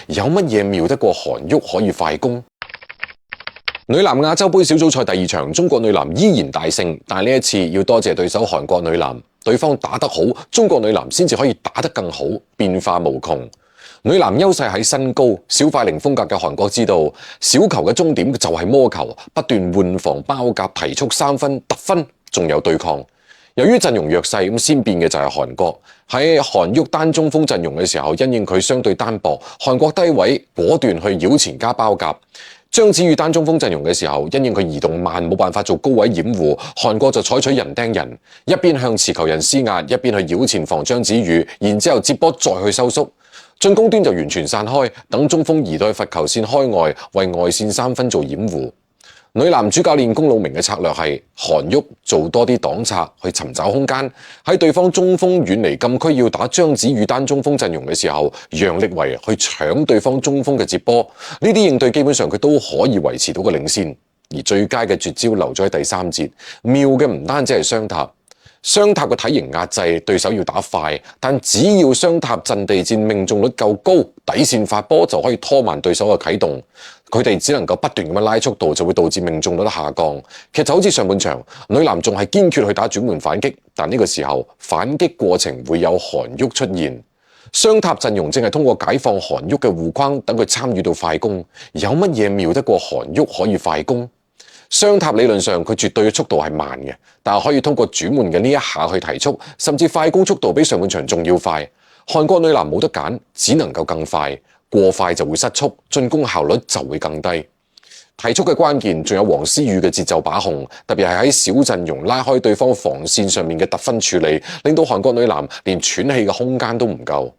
有乜嘢妙得過韓旭可以快攻？女籃亞洲杯小組賽第2場，中國女籃依然大勝，但呢一次要多謝對手韓國女籃，對方打得好，中國女籃先至可以打得更好，變化無窮。女籃優勢喺身高，小快靈風格嘅韓國知道小球嘅終點就係魔球，不斷換防包夾提速3分得分，仲有對抗。由於陣容弱勢，先變嘅就係韓國喺韓旭單中鋒陣容嘅時候，因應佢相對單薄，韓國低位果斷去繞前加包夾。張子宇單中鋒陣容嘅時候，因應佢移動慢，冇辦法做高位掩護，韓國就採取人盯人，一邊向持球人施壓，一邊去繞前防張子宇，然之後接波再去收縮，進攻端就完全散開，等中鋒移到去罰球線開外，為外線3分做掩護。女籃主教練龔魯鳴嘅策略係韓旭做多啲擋拆去尋找空間，喺對方中鋒遠離禁區要打張子宇單中鋒陣容嘅時候，楊力維去搶對方中鋒嘅接波，呢啲應對基本上佢都可以維持到個領先。而最佳嘅絕招留咗喺第3節，妙嘅唔單止係雙塔。雙塔嘅體型壓制對手要打快，但只要雙塔陣地戰命中率夠高，底線發波就可以拖慢對手嘅啟動。佢哋只能夠不斷咁樣拉速度，就會導致命中率下降。其實就好似上半場，女籃仲係堅決去打轉換反擊，但呢個時候反擊過程會有韓旭出現。雙塔陣容正係通過解放韓旭嘅護框，等佢參與到快攻。有乜嘢妙得過韓旭可以快攻？雙塔理論上佢絕對嘅速度係慢嘅，但係可以通過轉換嘅呢一下去提速，甚至快攻速度比上半場仲要快。韓國女籃冇得揀，只能夠更快，過快就會失速，進攻效率就會更低。提速嘅關鍵仲有黃思雨嘅節奏把控，特別係喺小陣容拉開對方防線上面嘅得分處理，令到韓國女籃連喘氣嘅空間都唔夠。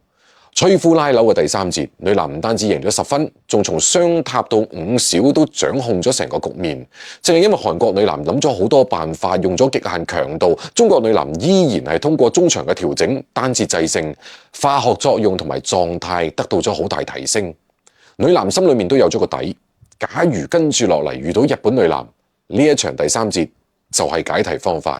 摧枯拉朽嘅第3節，女籃唔單止贏咗10分，仲從雙塔到5小都掌控咗成個局面。正係因為韓國女籃諗咗好多辦法，用咗極限強度，中國女籃依然係通過中場嘅調整單節制勝，化學作用同埋狀態得到咗好大提升。女籃心裏面都有咗個底，假如跟住落嚟遇到日本女籃，呢一場第3節就係解題方法。